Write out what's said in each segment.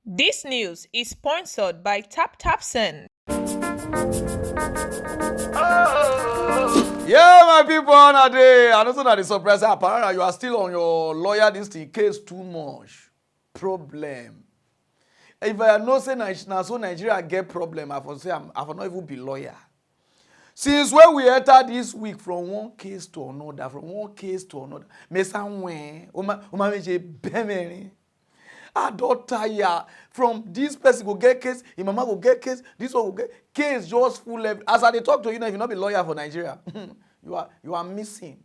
This news is sponsored by TapTapSend. Yeah, my people, on a day. I know that the surprise Pararan, you are still on your lawyer this thing case too much. Problem. If I know say so Nigeria get problem, I for say I for not even be lawyer. Since when we enter this week from one case to another, me somewhere, I don't tire from this person go get case, your mama go get case, this one go get case just full level. As I dey talk to you now, if you not be lawyer for Nigeria, you are missing.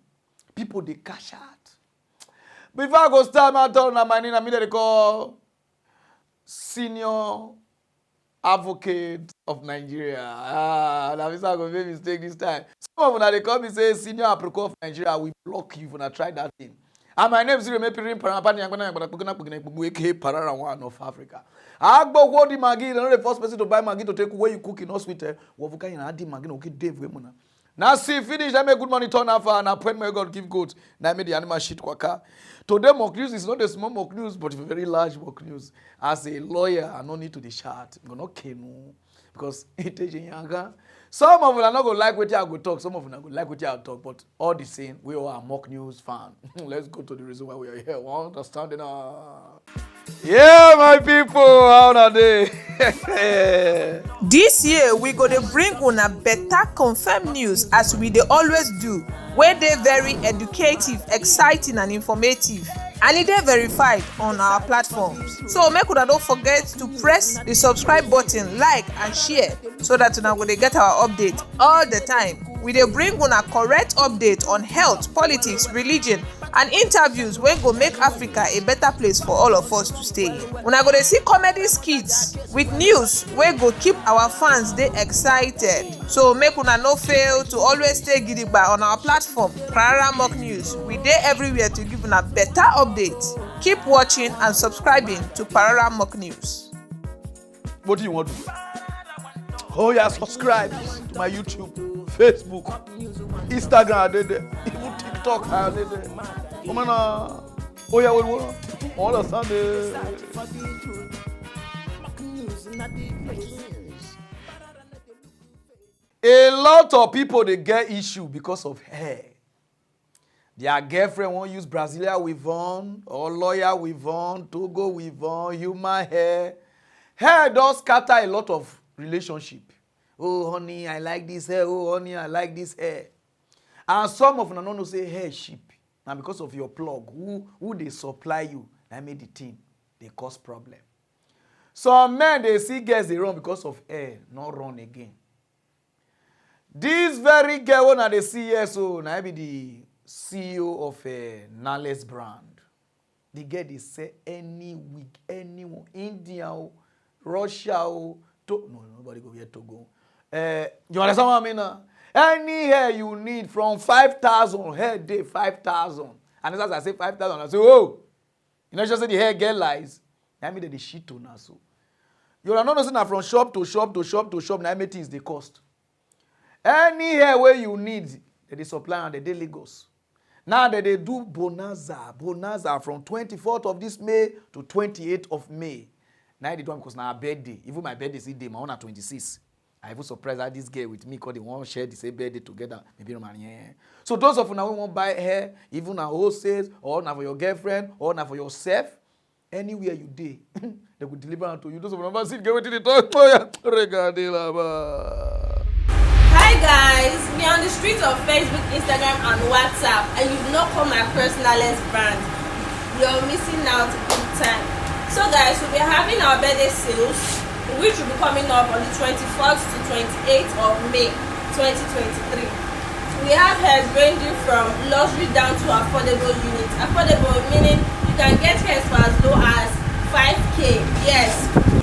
People they cash out. Before I go start my talk na my name, I mean they call senior advocate of Nigeria. Now this I go make mistake this time. Some of them they call me say senior advocate of Nigeria. We block you when I try that thing. And my name is Pararan one of Africa. I go what the Maggi, the first person to buy Maggi to take away you cook in hospital. What you can add the Maggi okay Dave Wemuna. Now see finish, I make good money turn off and appointment God give good. Now I made the animal shit kwaka. Today mock news is not a small mock news, but a very large mock news. As a lawyer, I no need to the chart. I'm not kenu because it is younger. Some of them are not going to like what I go talk. Some of them are going to like what I talk. But all the same, we all are mock news fan. Let's go to the reason why we are here. We understand now. Yeah, my people, how are they? This year we go to bring una better confirmed news as we dey always do, where they very educative, exciting and informative. And it is verified on our platforms. So make una don't forget to press the subscribe button, like and share so that una go dey get our update all the time. We dey bring una correct update on health, politics, religion and interviews wey go make Africa a better place for all of us to stay in. Una go dey see comedy skits with news wey go keep our fans dey excited. So make una no fail to always stay gidigba on our platform, Pararan Mock News. We dey everywhere to give una better updates. Keep watching and subscribing to Pararan Mock News. What do you want to do? Oh yeah, subscribe to my YouTube, Facebook, Instagram, I did it. Even TikTok, I did it. Oh yeah, what? All the Sunday. A lot of people they get issue because of hair. Their girlfriend won't use Brazilian weave on, or lawyer weave on, Togo weave on, human hair. Hair does scatter a lot of relationship. Oh honey, I like this hair. Oh honey, I like this hair. And some of them don't say hair cheap. Now because of your plug, who they supply you, that made the thing, they cause problem. Some men they see girls they run because of hair, not run again. This very girl when they see here, so now be the CEO of a Analyse brand. The girl they say any week, anyone, India, Russia, no, nobody go here to go. You understand what I mean now? Any hair you need from 5,000 hair day 5,000. And as I say 5,000, I say, oh, you know just say the hair get lies. I mean the shit to now so. You are not noticing that from shop to shop to shop to shop, now things they cost. Any hair where you need, they supply and they Lagos. Now that they do bonanza from 24th of this May to 28th of May. Now they do because now birthday. Even my birthday is day, my own at 26. I even surprised that this girl with me because they want to share the same birthday together. Maybe no money. So those of you now who want to buy hair, even now wholesale, or now for your girlfriend, or now for yourself, anywhere you day, they will deliver to you. Those of you never see get what they talk. Hi guys, me on the streets of Facebook, Instagram and WhatsApp, and you've not called my personalized brand. You're missing out big time. So guys, we'll be having our birthday sales, which will be coming up on the 21st to 28th of May 2023. We have hairs ranging from luxury down to affordable units. Affordable meaning you can get hairs for as low as 5k. Yes,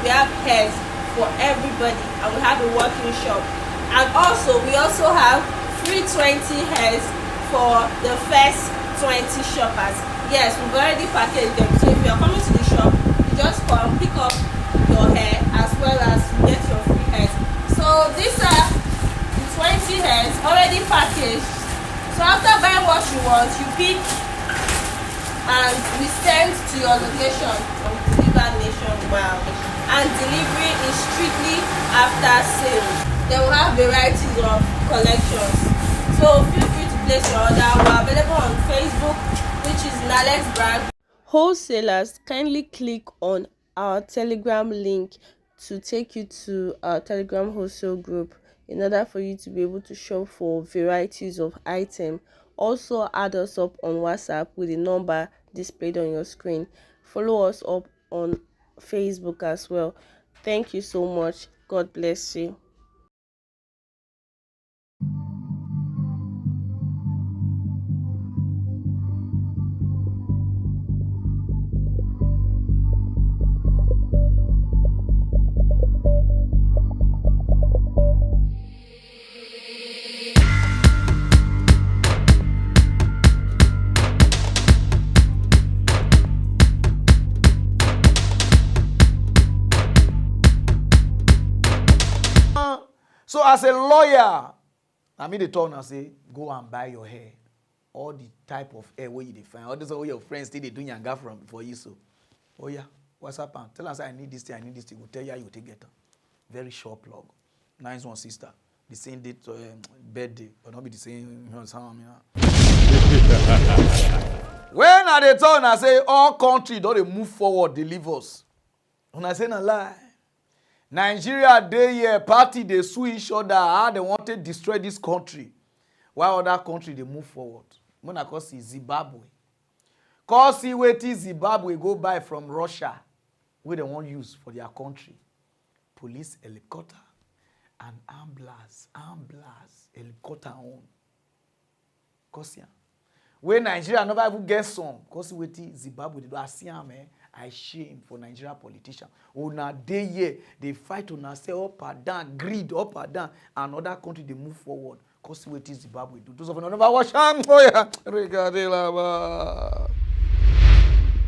we have hairs for everybody and we have a working shop. And also, we also have free 20 hairs for the first 20 shoppers. Yes, we've already packaged them. So if you're coming to the shop, you just come, pick up your hair as well as you get your free hairs. So these are the 20 hairs already packaged. So after buying what you want, you pick and we send to your location from delivered nationwide. and delivery is strictly after sales. They will have varieties of collections. So feel free to place your order. We're available on Facebook, which is Nalex brand. Wholesalers, kindly click on our Telegram link to take you to our Telegram wholesale group in order for you to be able to shop for varieties of items. Also add us up on WhatsApp with the number displayed on your screen. Follow us up on Facebook as well. Thank you so much. God bless you. So as a lawyer, I mean the turn and say, go and buy your hair. All the type of hair where you define. All this all your friends still they do yanga from for you. So, oh yeah, what's happened? Tell us I need this thing, I need this thing. We'll tell you how you take it. Very short plug. Nice one, sister. The same date, birthday, but not be the same. When at the turn I say all country don't they move forward, they leave us. When I say no lie. Nigeria, they here, party, they sue each other, how they want to destroy this country. While other country, they move forward. When I call see Zimbabwe. Cause see wait Zimbabwe go buy from Russia, where they want use for their country. Police helicopter and ambulance, helicopter on. Cause yeah. When Nigeria never even get some, cause wait Zimbabwe, they do see man. I shame for Nigeria politicians. Una day here, they fight on say up and down, greed up and down. Another country they move forward. Cause what is Zimbabwe do? Those of you never watch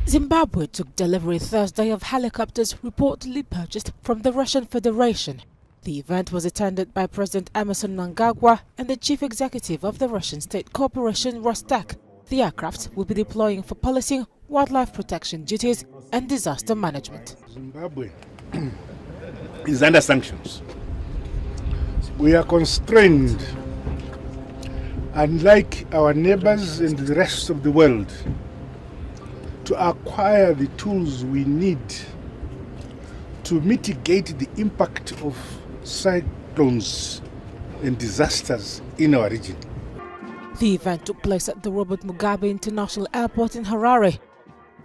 Zimbabwe took delivery Thursday of helicopters reportedly purchased from the Russian Federation. The event was attended by President Emerson Mnangagwa and the chief executive of the Russian state corporation Rostek. The aircraft will be deploying for policing, wildlife protection duties and disaster management. Zimbabwe is under sanctions. We are constrained, unlike our neighbors and the rest of the world, to acquire the tools we need to mitigate the impact of cyclones and disasters in our region. The event took place at the Robert Mugabe International Airport in Harare.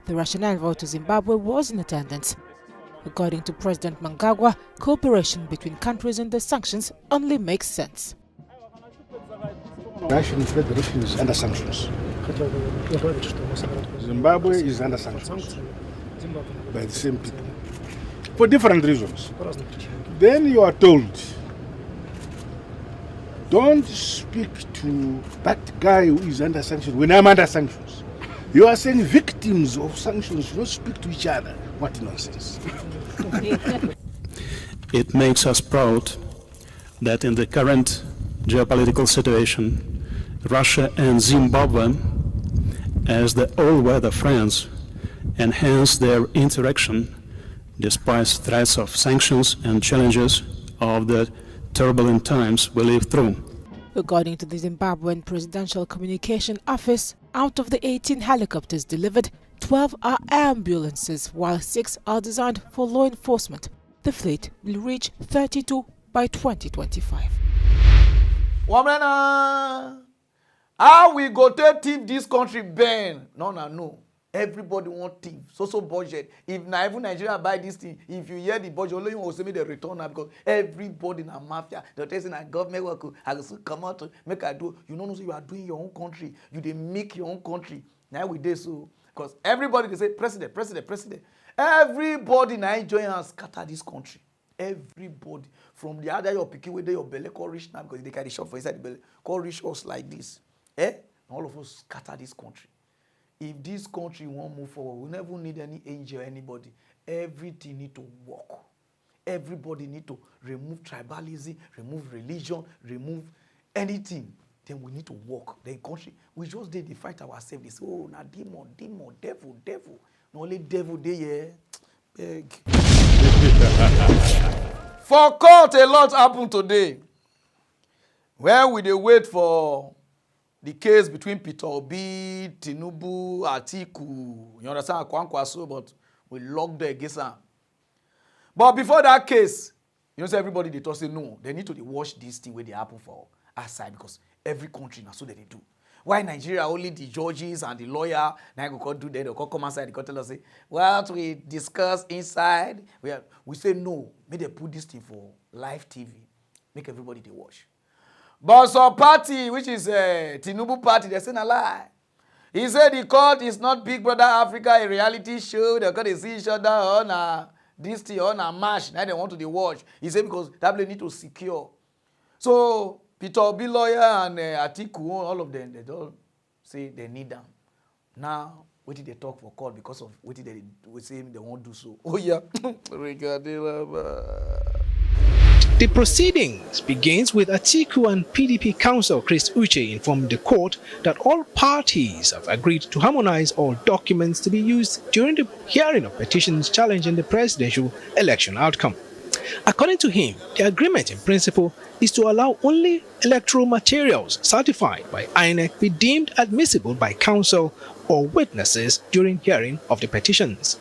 The Russian envoy to Zimbabwe was in attendance. According to President Mnangagwa, cooperation between countries under sanctions only makes sense. The Russian Federation is under sanctions. Zimbabwe is under sanctions by the same people for different reasons. Then you are told, don't speak to that guy who is under sanctions when I'm under sanctions. You are saying victims of sanctions should not speak to each other. What nonsense. It makes us proud that in the current geopolitical situation, Russia and Zimbabwe, as the all-weather friends, enhance their interaction despite threats of sanctions and challenges of the turbulent times we live through. According to the Zimbabwean Presidential Communication Office, out of the 18 helicopters delivered, 12 are ambulances, while 6 are designed for law enforcement. The fleet will reach 32 by 2025. Wamena, how we go to thief this country burn? No. Everybody want thief. So budget. If na even Nigeria buy this thing, if you hear the budget, only you will say me the return now because everybody na mafia. They're telling na government work. I go come out to make I do. You know, so you are doing your own country. You dey make your own country. Now we dey so because everybody they say president. Everybody now join and scatter this country. Everybody from the other your pikin where they your belly call rich now because they carry shop for inside the belly. Call rich us like this. All of us scatter this country. If this country won't move forward, we never need any angel, anybody. Everything need to work. Everybody need to remove tribalism, remove religion, remove anything. Then we need to work. The country, we just did the fight ourselves. They say, oh, now demon, devil. No only devil, they beg. For court, a lot happened today. Where we dey wait for the case between Peter Obi, Tinubu, Atiku, you understand, Kwankwaso, but we locked the against am. But before that case, you know, say everybody they talk say no, they need to watch this thing where they happen for outside because every country now so that they do. Why Nigeria only the judges and the lawyer now go do that, they go come outside, they go tell us say, well, we discuss inside. We say no, make they put this thing for live TV, make everybody they watch. But some party, which is Tinubu party, they say a lie. He said the court is not Big Brother Africa, a reality show. They're going to see each other on this thing, on a match. Now they want to watch. He said because that need to secure. So Peter Obi lawyer and Atiku, all of them, they don't say they need them. Now, what did they talk for court because of what did they say they won't do so? Oh yeah. The proceedings begins with Atiku and PDP counsel Chris Uche informed the court that all parties have agreed to harmonize all documents to be used during the hearing of petitions challenging the presidential election outcome. According to him, the agreement in principle is to allow only electoral materials certified by INEC be deemed admissible by counsel or witnesses during hearing of the petitions.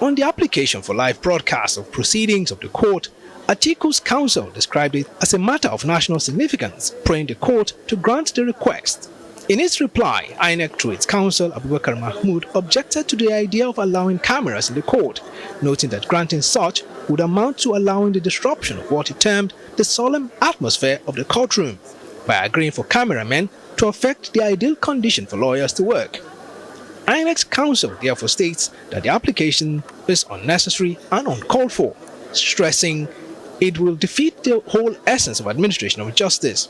On the application for live broadcast of proceedings of the court, Atiku's counsel described it as a matter of national significance, praying the court to grant the request. In its reply, INEC through its counsel Abubakar Mahmood objected to the idea of allowing cameras in the court, noting that granting such would amount to allowing the disruption of what he termed the solemn atmosphere of the courtroom, by agreeing for cameramen to affect the ideal condition for lawyers to work. INEC's counsel therefore states that the application is unnecessary and uncalled for, stressing it will defeat the whole essence of administration of justice.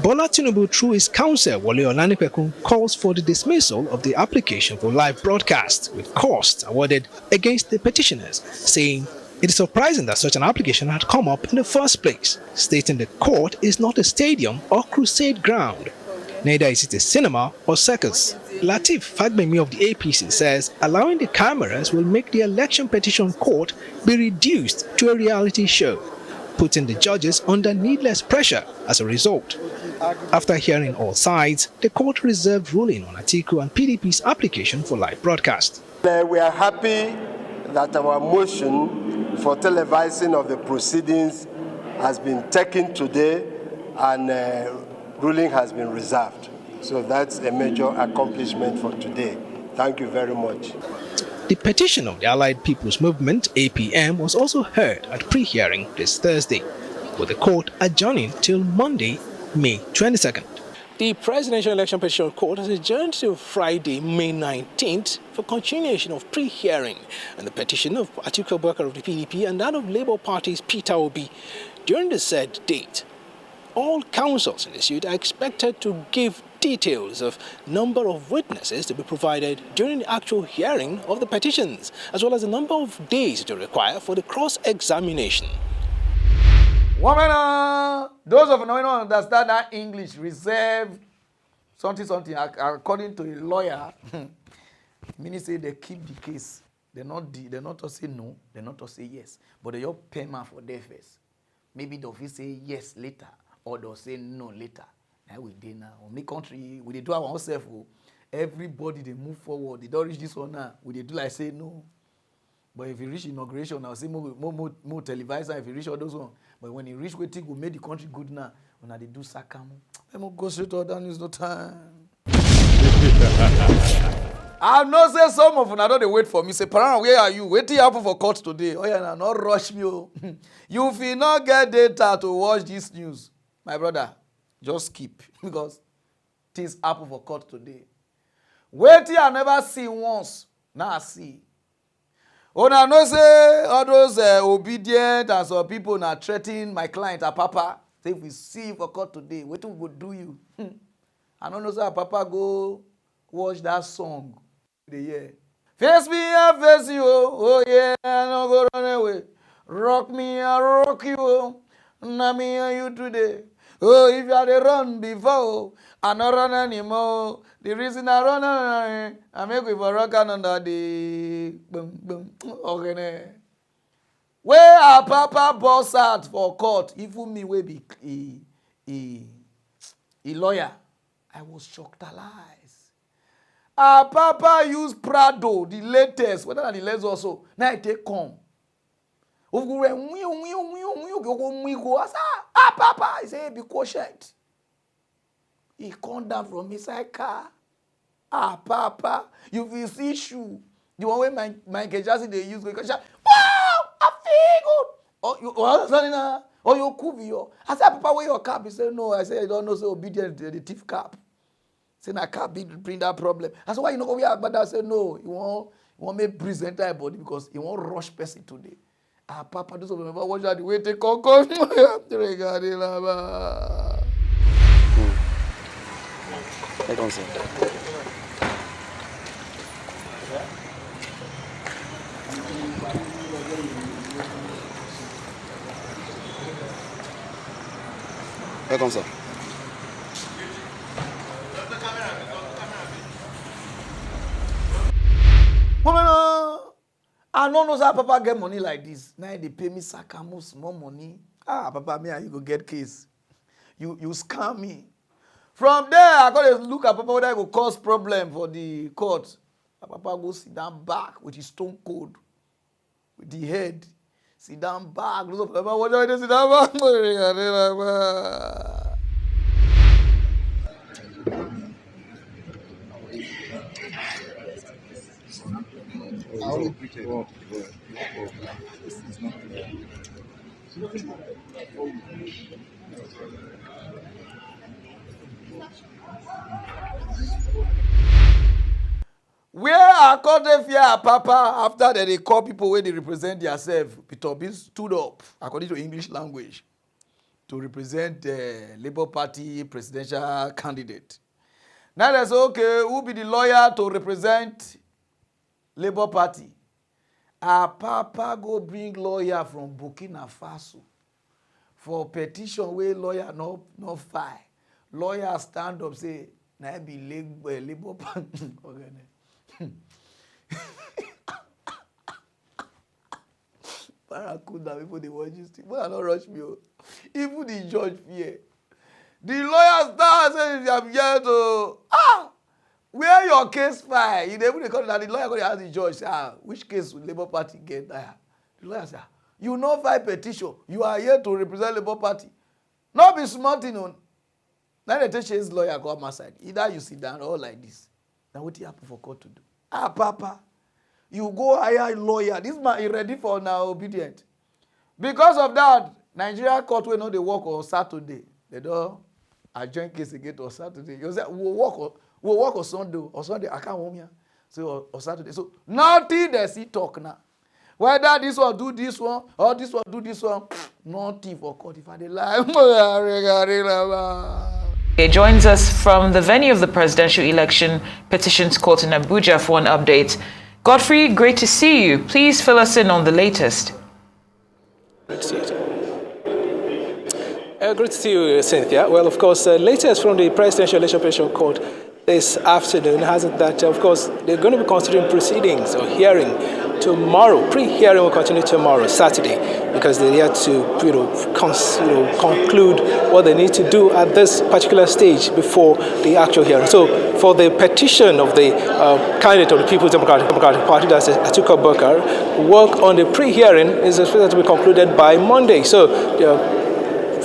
Bola Tinubu, through his counsel Wole Olanipekun, calls for the dismissal of the application for live broadcast with costs awarded against the petitioners, saying it is surprising that such an application had come up in the first place, stating the court is not a stadium or crusade ground. Neither is it a cinema or circus. Lateef Fagbemi of the APC says allowing the cameras will make the election petition court be reduced to a reality show, putting the judges under needless pressure as a result. After hearing all sides, the court reserved ruling on Atiku and PDP's application for live broadcast. We are happy that our motion for televising of the proceedings has been taken today and ruling has been reserved. So that's a major accomplishment for today. Thank you very much. The petition of the Allied People's Movement, APM, was also heard at pre-hearing this Thursday, with the court adjourning till Monday, May 22nd. The Presidential Election Petition Court has adjourned to Friday, May 19th for continuation of pre-hearing and the petition of Atiku Abubakar of the PDP and that of Labour Party's Peter Obi. During the said date, all counsels in the suit are expected to give details of number of witnesses to be provided during the actual hearing of the petitions, as well as the number of days to require for the cross-examination. Woman, those of you who don't understand that English, reserve something, according to a lawyer, meaning say they keep the case. They're not to say no, they're not to say yes, but they all payment for their face. Maybe they'll say yes later, or they'll say no later. Now we did now. On my country, we do our own self. Everybody they move forward. They don't reach this one now. We do like say no. But if you reach inauguration, I'll say more televisor. If you reach all those ones. But when you reach waiting, we make the country good now. When they do sakam, let me go straight down. There's no time. I'll not say some of them. I don't wait for me. Say, Pararan, where are you? Waiting happen for court today. Oh yeah, now not rush me. You will not get data to watch this news, my brother. Just keep because things happen for court today. Waiting I never see once. Now I see. Oh, now no say all those obedient and some people now threatening my client Apapa. Say if we see for court today, what we go do you? I don't know say Apapa go watch that song. The year. Face me, I face you. Oh yeah, I no go run away. Rock me, I rock you. Now me and you today. Oh, if you had a run before, I not run anymore. The reason I run, I make with a rock under the boom boom. Okay. Apapa boss out for court. Even me will be a lawyer. I was shocked alive. Apapa use Prado, the latest, whether than the latest also. Now I take come. Apapa, he say, be cautious. He come down from inside car. Apapa, you will see shoe. The one way my Jackson they use, wow, I feel good. Oh, you could be your. I said, Papa, where your cap? He said, no. I said, I don't know. So obedient to the thief cap. Say, I can't bring that problem. I said, why you not go here? But I said, no. You want me present that body because you want rush person today. Papa, those of them watch that the way they come. I don't see. Welcome, sir. I don't know how Papa get money like this. Now they pay me Sakamo small money. Papa, me, you go get case. You scam me. From there, I got to look at Papa whether I go cause problem for the court. Papa go sit down back with his stone cold, with the head. Sit down back. Those of Papa, what do I do? Sit down back. Where are Cote Fear Papa after that they call people where they represent themselves? Peter Obi stood up according to English language to represent the Labour Party presidential candidate. Now they say, okay, who be the lawyer to represent Labour Party? Papa go bring lawyer from Burkina Faso for petition where lawyer no file. Lawyer stand up say, na be Labour Party. Pararan, people they watch this thing. But not rush me. Even the judge fear. The lawyer start saying, I'm here to where your case file? You never call that the lawyer go ask the judge, which case will Labour Party get there? The lawyer say, you no file petition. You are here to represent Labour Party. Not be smart, you know. Now they take his lawyer go my side. Either you sit down or like this. Now what you happen for court to do? Papa, you go hire a lawyer. This man is ready for now obedient. Because of that, Nigeria court will not they work on Saturday. They don't adjourn case again on Saturday. You say we'll work on Sunday. On Sunday I can't home here. So on Saturday. So nothing they see talk now. Whether this one do this one or this one do this one, nothing for court if I dey lie. He joins us from the venue of the presidential election petitions court in Abuja for an update. Godfrey, great to see you. Please fill us in on the latest. Great to see you. Great to see you, Cynthia. Well, of course, latest from the presidential election petition court this afternoon has it that, of course, they're going to be considering proceedings or hearing tomorrow. Pre-hearing will continue tomorrow, Saturday, because they have to, conclude what they need to do at this particular stage before the actual hearing. So, for the petition of the candidate of the People's Democratic Party, that's Atiku Abubakar, work on the pre-hearing is expected to be concluded by Monday. So,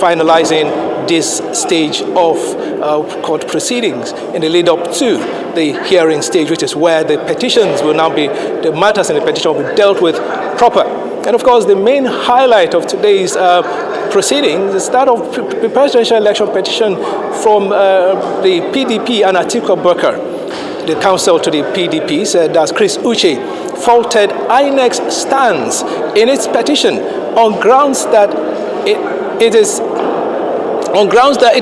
finalizing this stage of court proceedings in the lead up to the hearing stage, which is where the petitions will now be, the matters in the petition will be dealt with proper. And of course, the main highlight of today's proceedings is that of the presidential election petition from the PDP and Atiku Abubakar. The counsel to the PDP said that Chris Uche faulted INEC's stance in its petition on grounds that it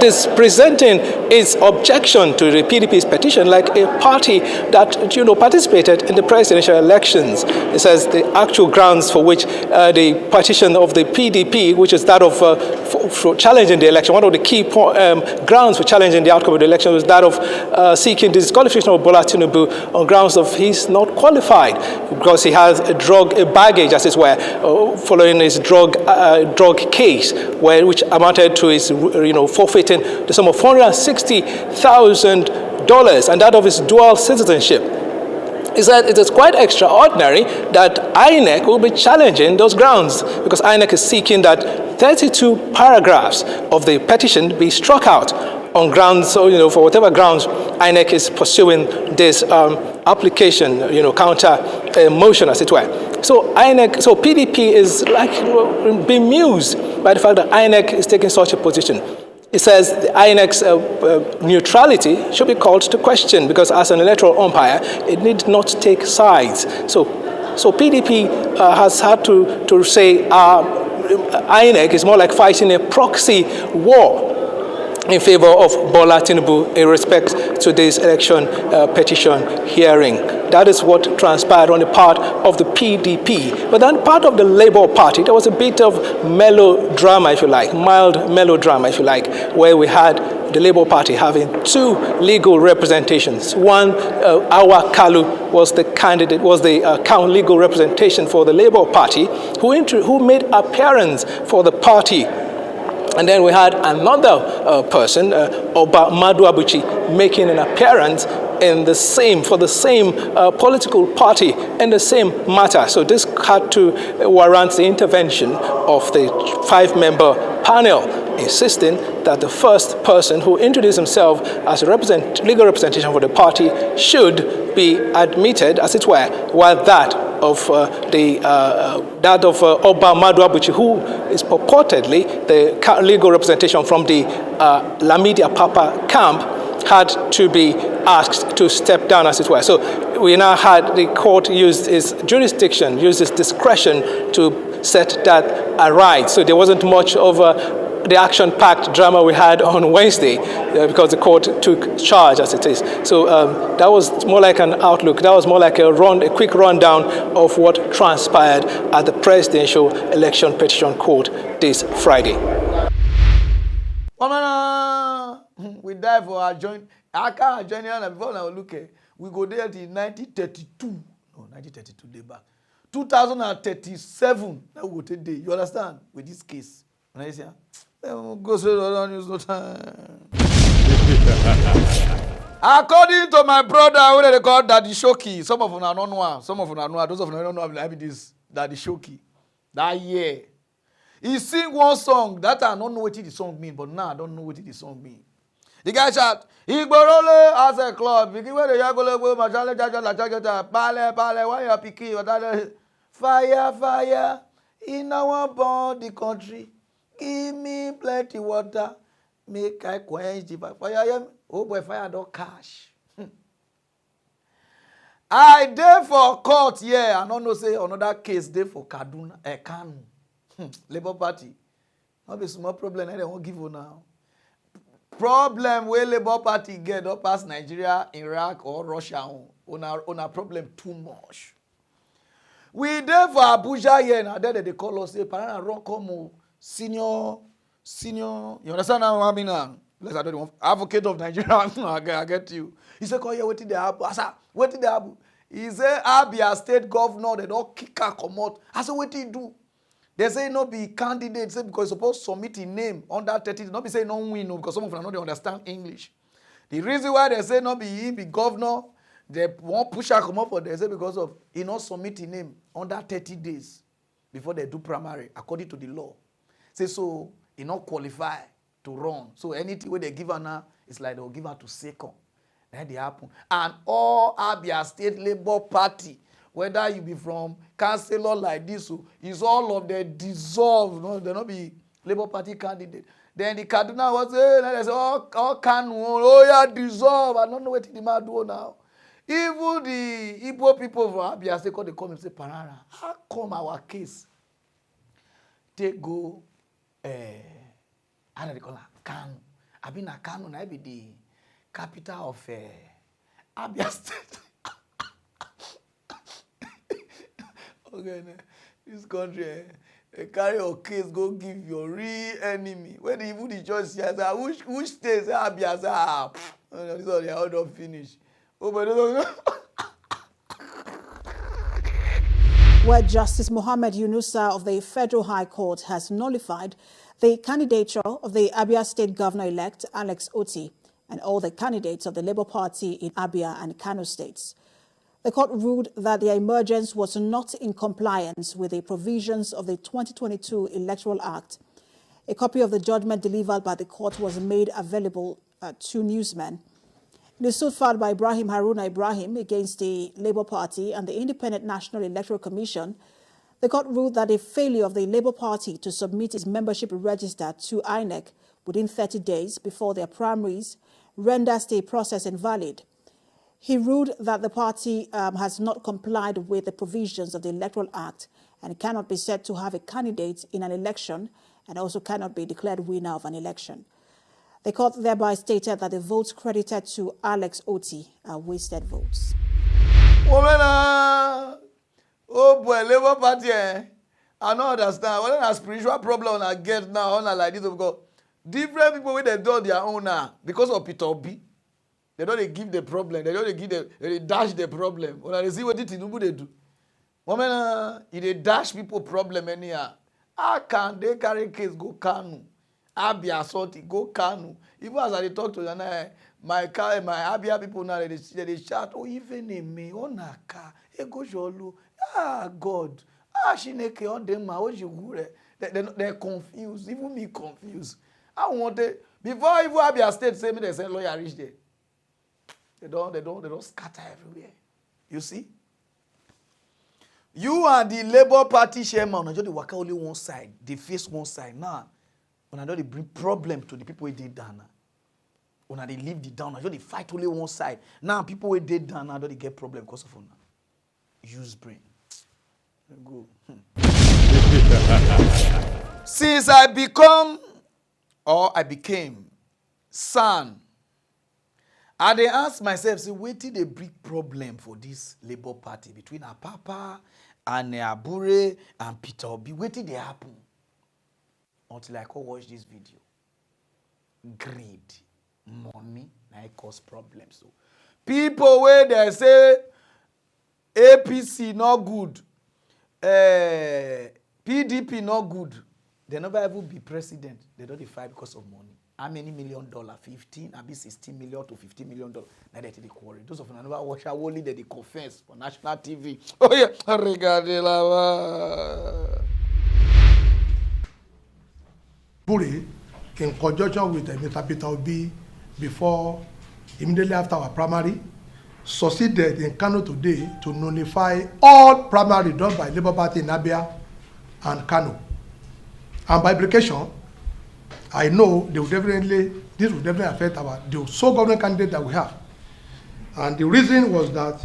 is presenting its objection to the PDP's petition like a party that participated in the presidential elections. It says the actual grounds for which the petition of the PDP, which is that of for challenging the election, one of the key grounds for challenging the outcome of the election was that of seeking disqualification of Bola Tinubu on grounds of he's not qualified because he has a baggage, as it were, following his drug case, which amounted to his forfeiting the sum of $460,000 and that of his dual citizenship. He said it is quite extraordinary that INEC will be challenging those grounds because INEC is seeking that 32 paragraphs of the petition be struck out on grounds, for whatever grounds INEC is pursuing this application, counter motion, as it were. So PDP is bemused by the fact that INEC is taking such a position. It says the INEC's neutrality should be called to question because as an electoral umpire, it need not take sides. So PDP has had to say INEC is more like fighting a proxy war in favor of Bola Tinubu in respect to this election petition hearing. That is what transpired on the part of the PDP. But then part of the Labour Party, there was a bit of melodrama, if you like, mild melodrama, if you like, where we had the Labour Party having two legal representations. One, Awa Kalu was the candidate, was the legal representation for the Labour Party, who made appearance for the party. And then we had another person, Oba Madu Abuchi, making an appearance for the same political party in the same matter. So this had to warrant the intervention of the 5-member panel, insisting that the first person who introduced himself as legal representation for the party should be admitted, as it were, while that of Oba Madu Abuchi, who is purportedly the legal representation from the Lamidi Apapa camp, had to be asked to step down, as it were. So we now had the court use its jurisdiction, use its discretion to set that right. So there wasn't much of the action-packed drama we had on Wednesday because the court took charge, as it is. So that was more like an outlook. That was more like a quick rundown of what transpired at the Presidential Election Petition Court this Friday. We die for our joint. I can't join you before now. Look, we go there till 1932. No, 1932 day back. 2037. That will take day. You understand? With this case. Go straight on news no time. According to my brother, who they call Daddy Shoki, some of them are not know. Some of them are know. Those of them don't know. I mean this Daddy Shoki. That year. He sing one song that I don't know what the song mean, but now I don't know what the song mean. The guy shout, Igborole as a club, because where the Yagolo go, Majale Jaja, Pale, why you picking? Fire, in our born the country, give me plenty water, make I quench the fire. Oh boy, fire don't cash. I there for court, yeah, I don't know say another case there for Kaduna, Kanu. Labour Party. Not be small problem, they won't give you now. Problem where Labour Party get up past Nigeria, Iraq, or Russia on a problem too much. We there for Abuja here, now there they call us, say, Pararan run come senior, you understand how I mean now? Let's I don't want advocate of Nigeria, I get you. He said, call here, what did they happen? I said, what did they happen? He said, Abia state governor, they don't kick her, come out. I said, what did he do? They say no be candidate, say because supposed to submit a name under 30, not be say no win, no, because some of them don't understand English. The reason why they say no be he be governor, they won't push her come up for they say because of he not submit a name under 30 days before they do primary, according to the law. Say so he not qualify to run. So anything where they give her now, it's like they'll give her to second. Then they happen. And all Abia State Labour Party, whether you be from councillor like this, is all of them dissolved. No, they not be Labour Party candidate. Then the Kaduna was they say all Kanu, oh yeah, dissolve. I don't know what the man do now. Even the Igbo people from Abia State, they come and say, Pararan, how come our case they go? How do they call it? Kanu. I been a Kanu, I be capital of Abia State. Okay, this country, they carry your case, go give your real enemy. When even the judge says, which state say Abia, say, this one they are not finished. Oh, but where Justice Mohammed Yunusa of the Federal High Court has nullified the candidature of the Abia State Governor-elect Alex Otti and all the candidates of the Labour Party in Abia and Kano states. The court ruled that their emergence was not in compliance with the provisions of the 2022 Electoral Act. A copy of the judgment delivered by the court was made available to newsmen. In the suit filed by Ibrahim Haruna Ibrahim against the Labour Party and the Independent National Electoral Commission, the court ruled that a failure of the Labour Party to submit its membership register to INEC within 30 days before their primaries renders the process invalid. He ruled that the party has not complied with the provisions of the Electoral Act and cannot be said to have a candidate in an election and also cannot be declared winner of an election. The court thereby stated that the votes credited to Alex Otti are wasted votes. Oh boy, Labour Party, I don't understand. What a spiritual problem I get now, on like this, because different people when they do their own now, because of Peter B. They don't give the problem. They don't give they dash the problem. When they see what Tinubu they do. Woman, if they dash people problem anyhow, how can they carry case go Kanu? Abia Soti go Kanu. Even as I talk to them, my Abia people now they shout, oh even in me, oh naka, e go jolu, God, Shineke on them, what you they're confused. Even me confused. I wanted before even Abia State say me they say lawyer reach there. They don't scatter everywhere. You see? You are the Labour Party chairman. Now, they work only one side. They face one side. Now, when they bring problem to the people who did down. When they leave the down, they fight only one side. Now, people who did down, now they get problem because of una. Use brain. Go. Since I became son, I dey ask myself, say, wetin the big problem for this Labour Party between Apapa and Abure and Peter Obi? Wetin dey happen? Until I go watch this video. Greed, money, na it cause problems. So, people where they say APC not good, PDP not good, they never ever be president. They don't fight because of money. How many $1 million? 15, maybe 16 million to $15 million. Now they quarry. Those of them never watch how only they confess for national TV. Oh yeah, regardez là-bas. Buri, in conjunction with Mr. Peter Obi, immediately after our primary, succeeded in Kano today to nullify all primary done by Labour Party in Abia and Kano. And by implication, I know this will definitely affect the sole government candidate that we have. And the reason was that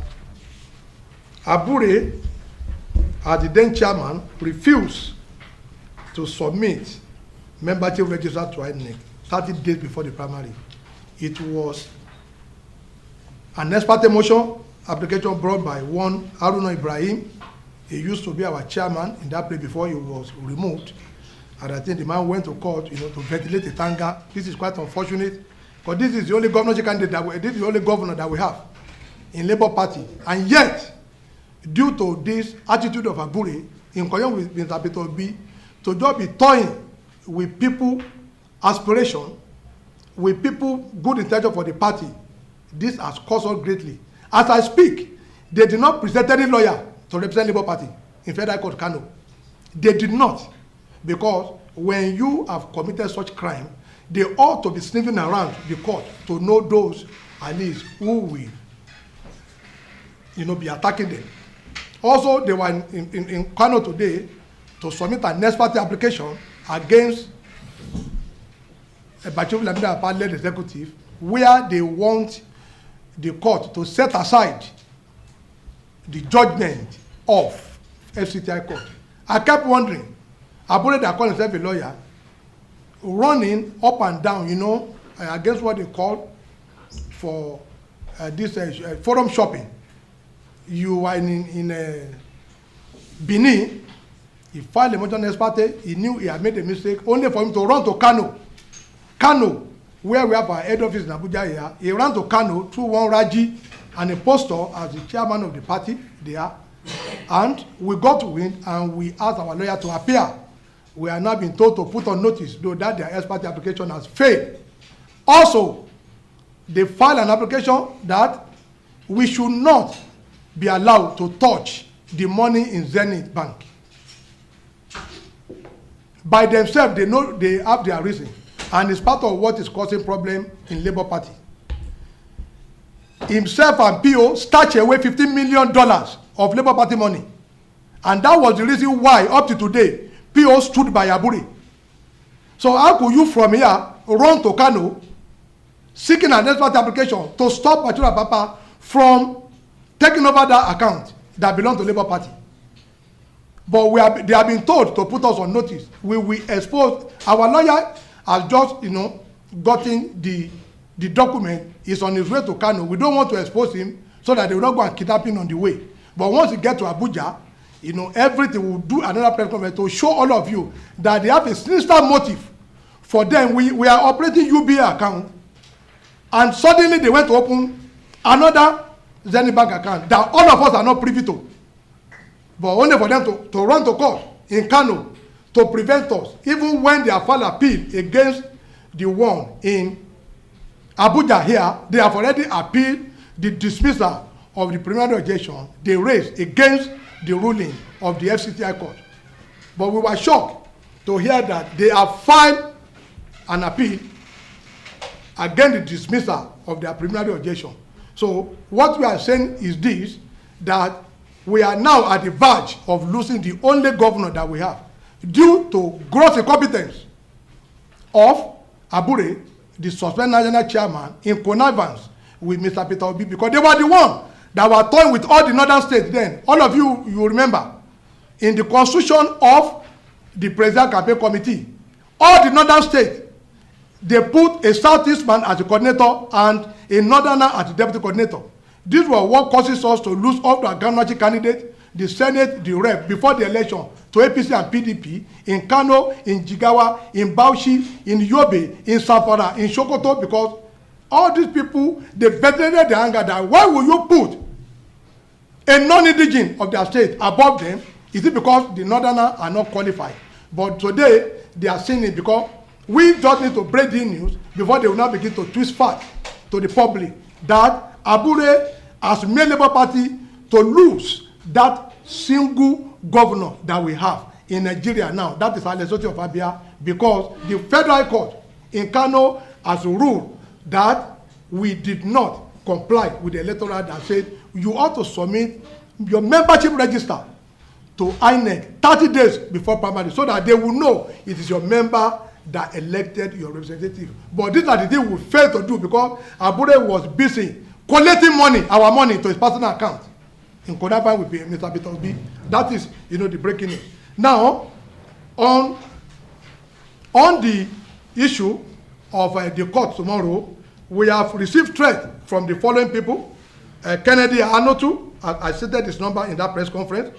Abure, as the then chairman, refused to submit membership register to INEC 30 days before the primary. It was an ex parte motion application brought by one Haruna Ibrahim. He used to be our chairman in that place before he was removed. And I think the man went to court, to ventilate the tanga. This is quite unfortunate, because this is the only governor candidate this is the only governor that we have in Labour Party. And yet, due to this attitude of Abure, in conjunction with Mr. Peter Obi, to just be toying with people aspiration, with people good intention for the party, this has cost us greatly. As I speak, they did not present any lawyer to represent Labour Party in Federal Court Kano. They did not. Because when you have committed such crime, they ought to be sniffing around the court to know those at least who will, be attacking them. Also, they were in Kano today to submit an ex parte application against a Lamidi Apapa led executive, where they want the court to set aside the judgment of FCTI court. I kept wondering, Abure that called himself a lawyer, running up and down, against what they call for this forum shopping. You are in Benin. He filed a motion ex parte. He knew he had made a mistake, only for him to run to Kano. Kano, where we have our head office in Abuja here. He ran to Kano through one Raji and a pastor as the chairman of the party there. And we got to win, and we asked our lawyer to appear. We are now being told to put on notice, though, that their ex parte application has failed. Also, they filed an application that we should not be allowed to touch the money in Zenith Bank. By themselves, they know they have their reason, and it's part of what is causing problem in Labour Party. Himself and PO snatched away $15 million of Labour Party money, and that was the reason why, up to today, PO stood by Abure. So how could you from here run to Kano, seeking an ex parte application to stop Lamidi Apapa from taking over that account that belongs to Labour Party? But they have been told to put us on notice. We will expose. Our lawyer has just, gotten the document. Is on his way to Kano. We don't want to expose him so that they will not go and kidnap him on the way. But once he gets to Abuja, everything will do another press conference to show all of you that they have a sinister motive for them. We are operating UBA account, and suddenly they went to open another Zenith Bank account that all of us are not privy to. But only for them to run to court in Kano to prevent us, even when they have filed appeal against the one in Abuja here, they have already appealed the dismissal of the preliminary objection they raised against the ruling of the FCTI court. But we were shocked to hear that they have filed an appeal against the dismissal of their preliminary objection. So what we are saying is this, that we are now at the verge of losing the only governor that we have due to gross incompetence of Abure, the suspended national chairman, in connivance with Mr. Peter Obi, because they were the one that were toying with all the northern states then. All of you remember, in the constitution of the presidential campaign committee, all the northern states, they put a southeast man as the coordinator and a northerner as the deputy coordinator. This was what causes us to lose all the governorship candidates, the Senate, the rep, before the election to APC and PDP, in Kano, in Jigawa, in Bauchi, in Yobe, in Zamfara, in Sokoto, because all these people, they ventilated their anger that why will you put a non-indigene of their state above them? Is it because the northerners are not qualified? But today, they are seeing it because we just need to break the news before they will now begin to twist facts to the public that Abure has made Labour Party to lose that single governor that we have in Nigeria now. That is Alesoti of Abia, because the federal court in Kano has ruled that we did not comply with the electoral that said you ought to submit your membership register to INEC 30 days before primary so that they will know it is your member that elected your representative. But these are the things we failed to do because Abure was busy collecting money, our money, to his personal account in connivance with Mr. Peter Obi. That is, the breaking news. Now, on the issue of the court tomorrow, we have received threat from the following people: Kennedy Anotu, I stated his number in that press conference;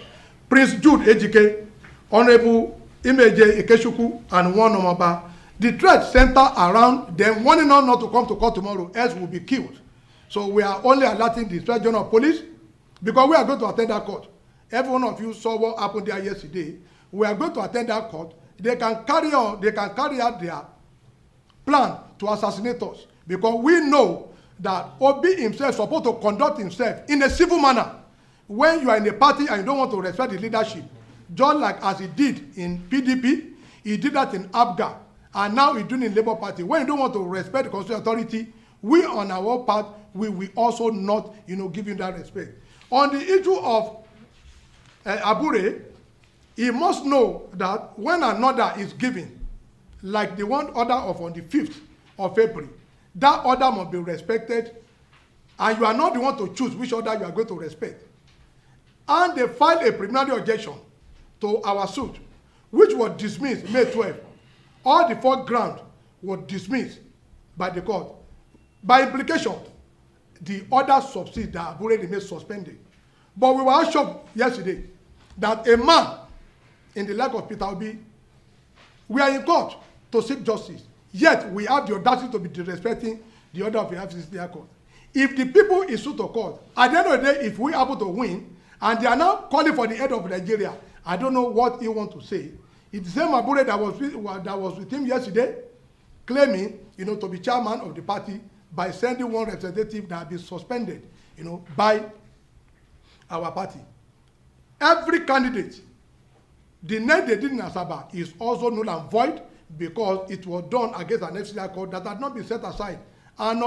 Prince Jude Ejike, Honorable Imeje Ikechukwu, and one Omaba. The threat center around them wanting us not to come to court tomorrow, else we'll be killed. So we are only alerting the Inspector General of Police because we are going to attend that court. Every one of you saw what happened there yesterday. We are going to attend that court. They can carry out their plan to assassinate us because we know that Obi himself is supposed to conduct himself in a civil manner. When you are in a party and you don't want to respect the leadership, just like as he did in PDP, he did that in ABGA, and now he's doing in Labour Party. When you don't want to respect the constitutional authority, we on our part, we will also not, give him that respect. On the issue of Abure, he must know that when an order is given, like the one order of on the 5th of April, that order must be respected, and you are not the one to choose which order you are going to respect. And they filed a preliminary objection to our suit, which was dismissed May 12th. All the 4 grounds were dismissed by the court. By implication, the other subsidies that have already remained suspended. But we were shocked yesterday that a man in the like of Peter Obi, we are in court to seek justice, yet we have the audacity to be disrespecting the order of the FCC court. If the people issue to court, at the end of the day, if we are able to win, and they are now calling for the head of Nigeria, I don't know what he wants to say. It's the same Abure that was with him yesterday, claiming, to be chairman of the party by sending one representative that has been suspended, by our party. Every candidate, the net they did in Asaba is also null and void because it was done against an FCC court that had not been set aside. And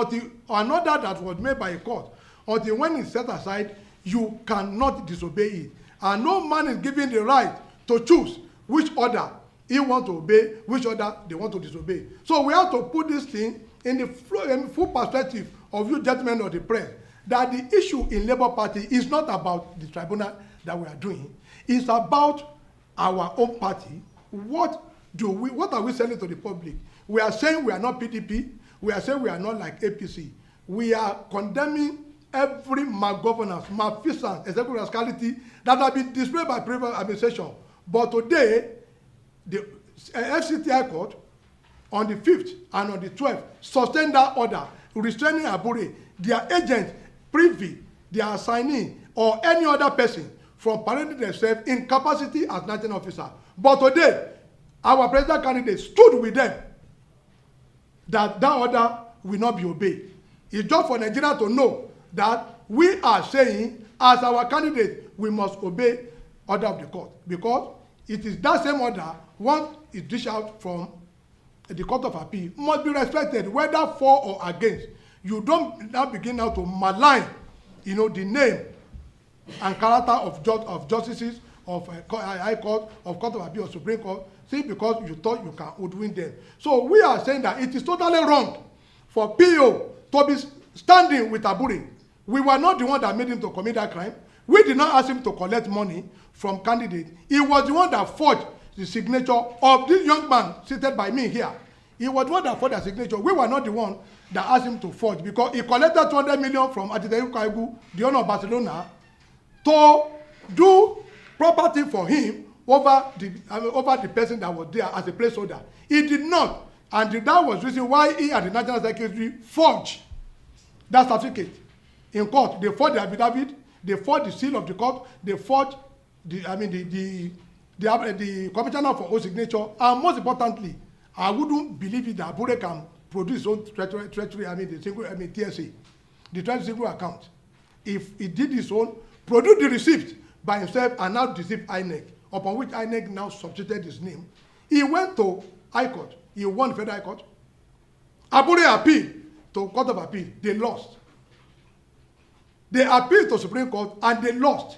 another that was made by a court, until when it's set aside, you cannot disobey it. And no man is given the right to choose which order he wants to obey, which order they want to disobey. So we have to put this thing in the full perspective of you gentlemen of the press, that the issue in Labour Party is not about the tribunal that we are doing. It's about our own party. What are we selling to the public? We are saying we are not PDP. We are saying we are not like APC. We are condemning every malgovernance, malfeasance, executive rascality that have been displayed by previous administration. But today, the FCTI court on the 5th and on the 12th sustained that order restraining Abure, their agent, privy, their assignee, or any other person from parading themselves in capacity as national officer. But today, our president candidate stood with them that order will not be obeyed. It's just for Nigeria to know that we are saying, as our candidate, we must obey order of the court, because it is that same order, once it dished out from the Court of Appeal, must be respected, whether for or against. You don't now begin now to malign, the name and character of justices of High Court, of Court of Appeal, or Supreme Court, see, because you thought you can hoodwink them. So we are saying that it is totally wrong for PO to be standing with Abure. We were not the one that made him to commit that crime. We did not ask him to collect money from candidates. He was the one that forged the signature of this young man seated by me here. He was the one that forged the signature. We were not the one that asked him to forge, because he collected 200 million from Atiteyu Kaigu, the owner of Barcelona, to do property for him over the person that was there as a placeholder. He did not, and that was the reason why he and the National Secretary forged that certificate in court. They forged the affidavit, they forged the seal of the court, they forged the commissioner for oath signature, and most importantly, I wouldn't believe it that Abure can produce his own treasury, TSA, the treasury single account. If he did his own, produce the receipt by himself and now deceive INEC, upon which INEC now substituted his name. He went to High Court. He won Federal High Court. Abure appealed to Court of Appeal. They lost. They appealed to Supreme Court and they lost.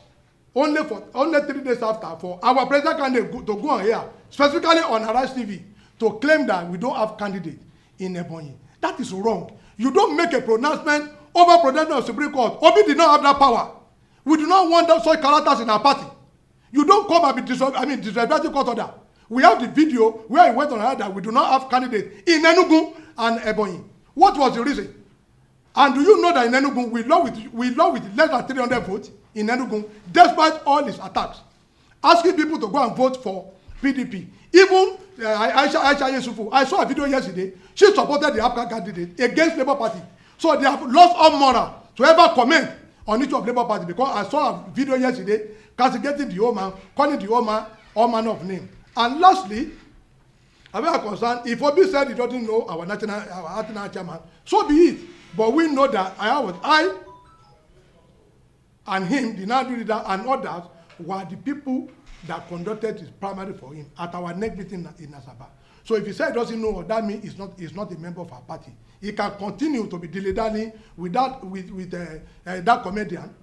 Only 3 days after, for our president candidate to go on here, specifically on Analyse TV, to claim that we don't have candidate in Ebonyi. That is wrong. You don't make a pronouncement over pronouncement of Supreme Court. Obi did not have that power. We do not want those such characters in our party. You don't come and be disrespecting court order. We have the video where he went on that we do not have candidate in Enugu and Ebonyi. What was the reason? And do you know that in Enugu we lost with less than 300 votes in Enugu, despite all his attacks, asking people to go and vote for PDP. Even Aisha Yesufu, I saw a video yesterday. She supported the African candidate against Labour Party. So they have lost all moral to ever comment on issue of Labour Party, because I saw a video yesterday castigating the old man, calling the old man all manner of name. And lastly, I'm very concerned, if Obi said he doesn't know our national chairman, so be it. But we know that I and him, the national leader and others, were the people that conducted his primary for him at our next meeting in Asaba. So if he said he doesn't know what that means, he's not a member of our party. He can continue to be dilly-dallying with that comedian,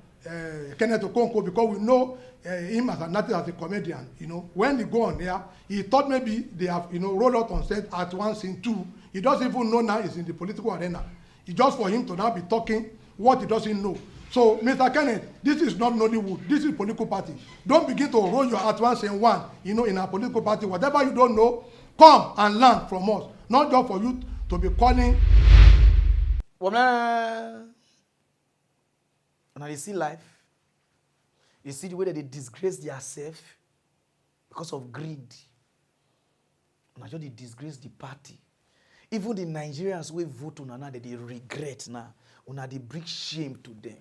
Kenneth Okonkwo, because we know him as a comedian. When he go on there, he thought maybe they have rolled out on set at one scene, two. He doesn't even know now he's in the political arena. It's just for him to now be talking what he doesn't know. So, Mr. Kenneth, this is not Nollywood. This is political party. Don't begin to roll your at once in one, in our political party. Whatever you don't know, come and learn from us. Not just for you to be calling. When they see life, you see the way that they disgrace themselves because of greed. When they disgrace the party. Even the Nigerians who vote on now, they regret now. When they bring shame to them.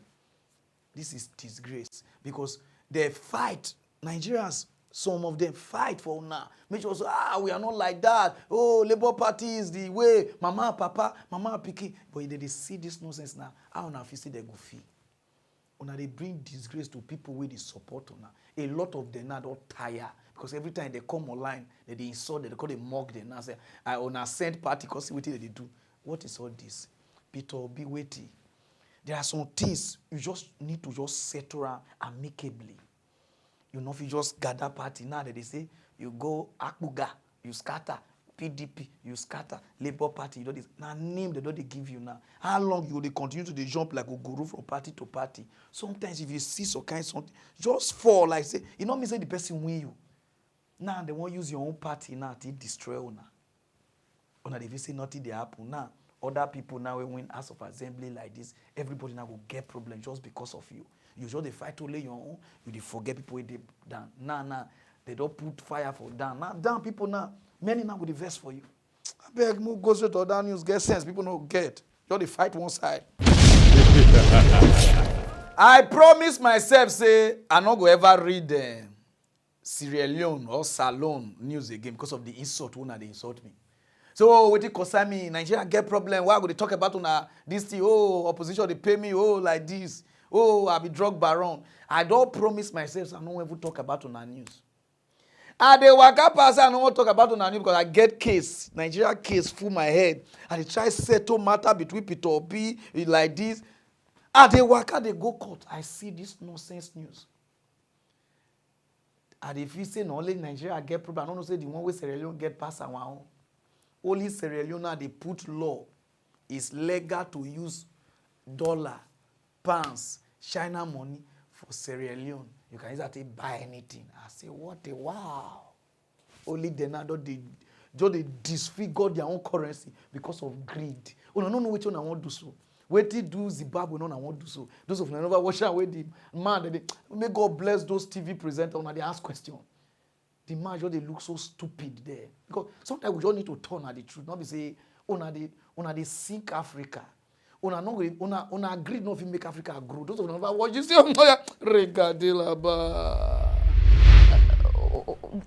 This is disgrace. Because they fight. Nigerians, some of them fight for now. Make sure, we are not like that. Oh, Labour Party is the way. Mama, Papa, Mama, Piki. But they see this nonsense now. How now feel they go feel? When they bring disgrace to people where they support now. A lot of them now don't tire. Because every time they come online, they insult them, they call them mock them. Now say, I on a sent party, because what they do. What is all this? Peter, be waiting. There are some things you just need to just settle around amicably. You know, if you just gather party now that they say, you go Akuga, you scatter, PDP, you scatter, Labour Party, you know this. Now name they don't give you now. How long you will continue to jump like a guru from party to party? Sometimes if you see some kind of something, just fall like say, you know me say the person win you. Now they won't use your own party now to destroy you now. Or now if you say nothing they happen now. Other people now will win House of Assembly like this. Everybody now will get problem just because of you. You just they fight to lay your own. You they forget people they down. Now they don't put fire for down. Now down people now. Many now will invest for you. I beg move go straight to down news. Get sense. People don't get. Just they fight one side. I promise myself say I not go ever read Sierra Leone or Salon news again because of the insult when they insult me. So what it concern me? Nigeria get problem. Why would they talk about this thing? Oh, opposition they pay me. Oh, like this. Oh, I be drug baron. I don't promise myself I don't ever talk about on our news. And they waka pass I don't want to talk about on our news because I get case. Nigeria case full my head. And they try settle matter between Peter Obi like this. And they waka they go court. I see this nonsense news. And if you say no only Nigeria get problem, I don't know say the one way Sierra Leone get past our own. Only Sierra Leone they put law. It's legal to use dollar, pounds, China money for Sierra Leone. You can use that to buy anything. I say, what a wow. Only they now they disfigure their own currency because of greed. Oh, no, which one I want to do so. Wait till do Zimbabwe, no, I want to do so. Those of never watch away the man, may God bless those TV presenters when they ask questions. The man just they look so stupid there. Because sometimes we just need to turn at the truth. Not be say, they sink Africa. Una agree not to make Africa grow. Those of never watch you say, regardez là-bas.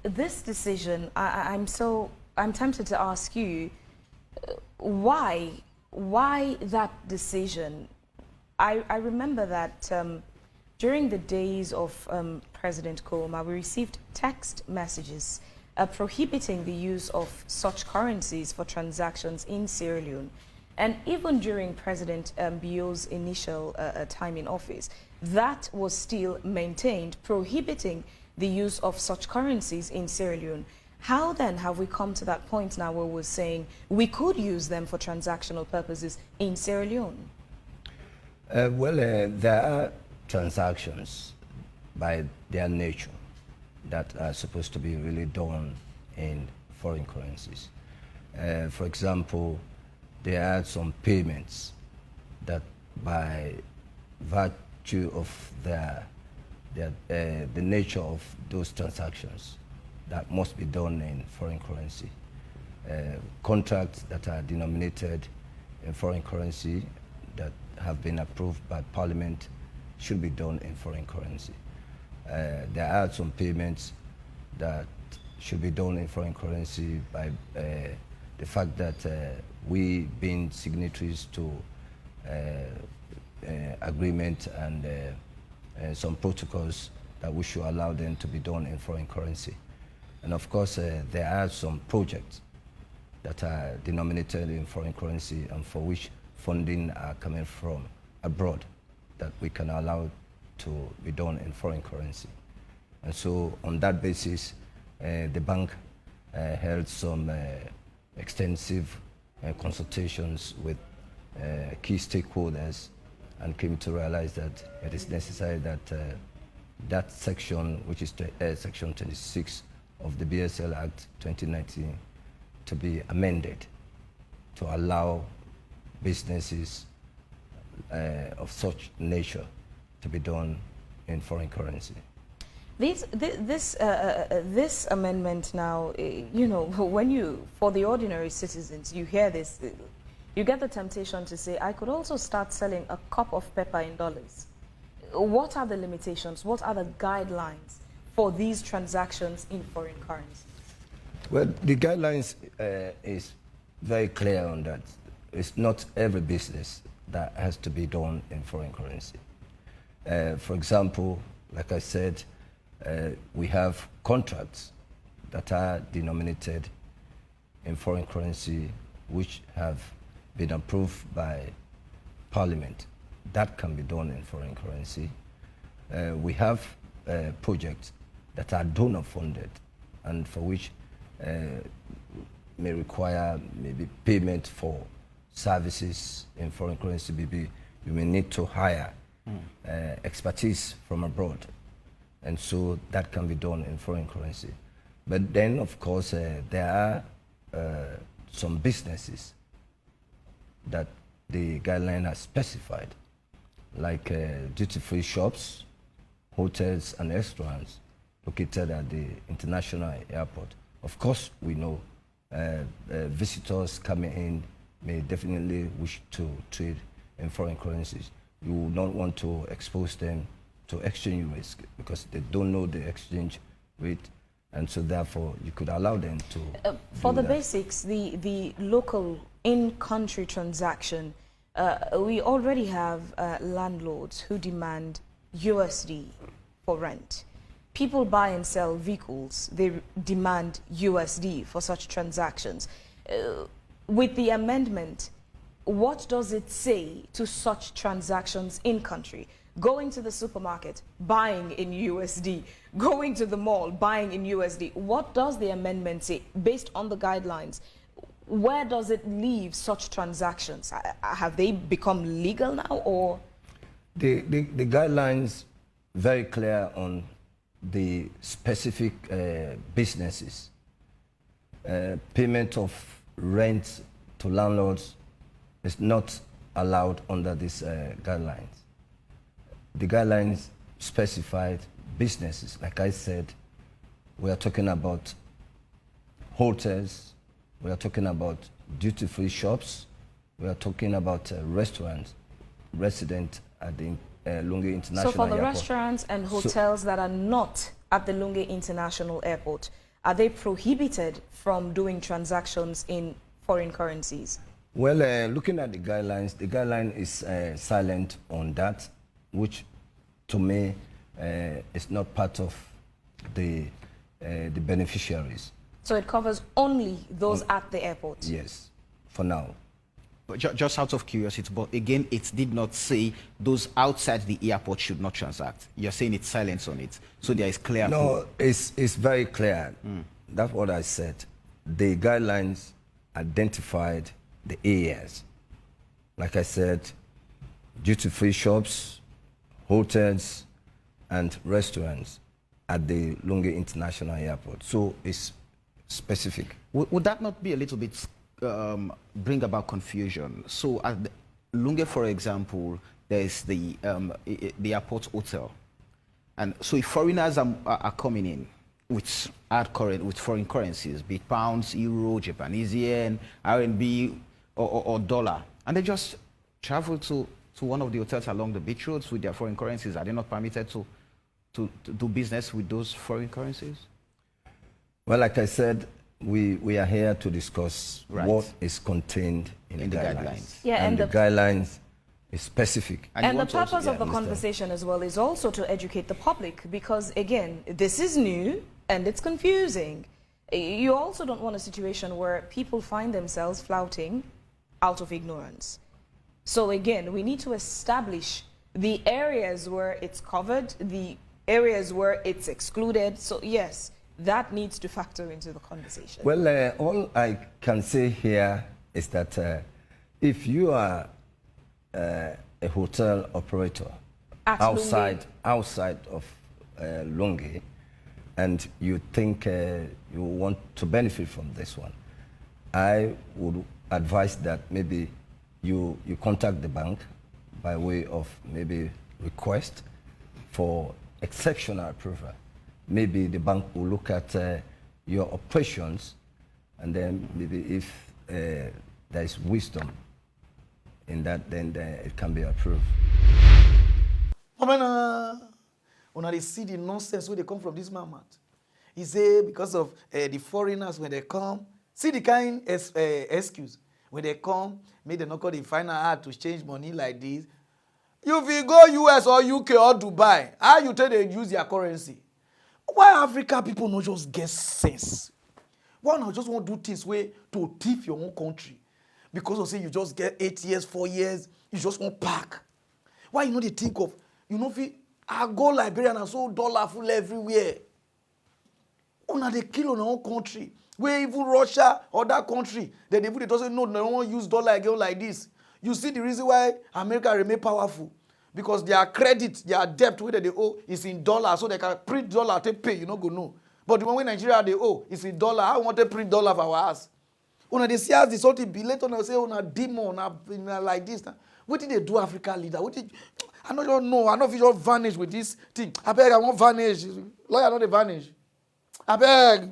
This decision, I'm tempted to ask you, why that decision? I remember that during the days of President Koma, we received text messages prohibiting the use of such currencies for transactions in Sierra Leone. And even during President Bio's initial time in office, that was still maintained, prohibiting the use of such currencies in Sierra Leone. How then have we come to that point now where we're saying we could use them for transactional purposes in Sierra Leone? There are transactions by their nature that are supposed to be really done in foreign currencies. For example, there are some payments that by virtue of the nature of those transactions that must be done in foreign currency. Contracts that are denominated in foreign currency that have been approved by Parliament should be done in foreign currency. There are some payments that should be done in foreign currency by the fact that we being signatories to agreement and some protocols that we should allow them to be done in foreign currency. And of course, there are some projects that are denominated in foreign currency and for which funding are coming from abroad that we can allow to be done in foreign currency. And so on that basis, the bank held some extensive consultations with key stakeholders and came to realize that it is necessary that that section, which is section 26 of the BSL Act 2019, to be amended to allow businesses of such nature to be done in foreign currency. This amendment now, you know, when you, for the ordinary citizens, you hear this, you get the temptation to say, I could also start selling a cup of pepper in dollars. What are the limitations? What are the guidelines for these transactions in foreign currency? Well, the guidelines is very clear on that. It's not every business that has to be done in foreign currency. For example, like I said, we have contracts that are denominated in foreign currency which have been approved by Parliament. That can be done in foreign currency. We have projects that are donor funded and for which may require maybe payment for services in foreign currency. Maybe you may need to hire expertise from abroad. And so that can be done in foreign currency. But then, of course, there are some businesses that the guideline has specified, like duty-free shops, hotels and restaurants located at the international airport. Of course, we know visitors coming in may definitely wish to trade in foreign currencies. You would not want to expose them to exchange risk because they don't know the exchange rate, and so therefore you could allow them to for the basics, the local in-country transaction, we already have landlords who demand USD for rent. People buy and sell vehicles, they demand USD for such transactions. With the amendment, what does it say to such transactions in country? Going to the supermarket, buying in USD, going to the mall, buying in USD. What does the amendment say based on the guidelines? Where does it leave such transactions? Have they become legal now, or? The guidelines very clear on the specific businesses. Payment of rent to landlords is not allowed under these guidelines. The guidelines specified businesses. Like I said, we are talking about hotels, we are talking about duty-free shops, we are talking about restaurants resident at the Lungi International Airport. So for the restaurants and hotels that are not at the Lungi International Airport, are they prohibited from doing transactions in foreign currencies? Well, looking at the guideline is silent on that, which to me is not part of the beneficiaries. So it covers only those at the airport? Yes, for now. But just out of curiosity, but again, it did not say those outside the airport should not transact. You're saying it's silence on it. So there is clear. No, it's very clear. That's what I said. The guidelines identified the areas. Like I said, duty-free shops, hotels, and restaurants at the Lungi International Airport. So it's specific. Would that not be a little bit bring about confusion? So at the Lungi, for example, there is the airport hotel, and so if foreigners are coming in with foreign currencies, be it pounds, euro, Japanese yen, RMB, or dollar, and they just travel to one of the hotels along the beach roads with their foreign currencies, are they not permitted to do business with those foreign currencies? Well, like I said, we are here to discuss what is contained in the guidelines. Yeah, and the guidelines is specific. And the purpose of the conversation as well is also to educate the public, because again, this is new and it's confusing. You also don't want a situation where people find themselves flouting out of ignorance. So again, we need to establish the areas where it's covered, the areas where it's excluded. So yes, that needs to factor into the conversation. Well, all I can say here is that if you are a hotel operator outside of Lungi, and you think you want to benefit from this one, I would advise that maybe you contact the bank by way of maybe request for exceptional approval. Maybe the bank will look at your operations, and then maybe if there is wisdom in that, then it can be approved. When they see the nonsense where they come from this man, he say because of the foreigners when they come, see the kind excuse when they come, make them not call the final hard to change money like this. If you go US or UK or Dubai, how you tell they use their currency? Why Africa people not just get sense? Why not just want to do things way to thief your own country? Because of say you just get 8 years, 4 years, you just want pack. Why you know they think of, you know, I go Liberia and so dollar full everywhere. Una they kill on our own country. Where even Russia or that country, they doesn't know they don't use dollar again like this. You see the reason why America remain powerful. Because their credit, their debt, whether they owe is in dollars, so they can print dollar to pay, you know, go no. But the one when Nigeria they owe is in dollar, I want to print dollar for our ass. Una they see us this sort of be later on say una demon like this. What did they do, Africa leader? What did I don't know. I know if you just vanish with this thing. I beg, I won't vanish. Lawyer not vanish. I beg.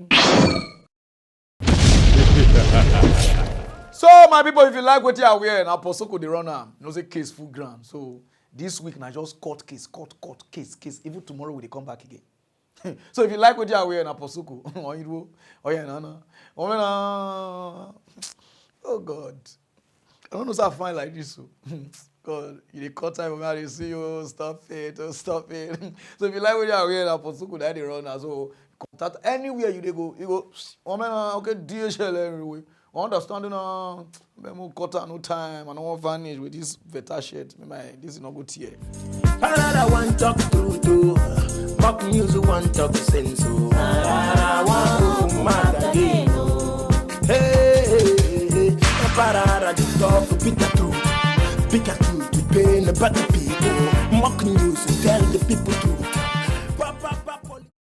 So my people, if you like what you are wearing, Apostle the runner, no say case full ground. So this week now just court case. Even tomorrow we come back again. So if you like what you are wearing, Apostle, oh God, I don't know how I find like this. So. God, you cut time when you see you, stop it. So if you like what you are wearing, Apostle that the runner. So contact anywhere you go. You go, okay, DHL everywhere. Understanding cut out no time. I don't want vanish with this Veta shirt. This is not good here. I want talk through to mock news want talk sense. I want to mad again. Hey, Pararan talk bitter truth to pain about the people. Mock news tell the people to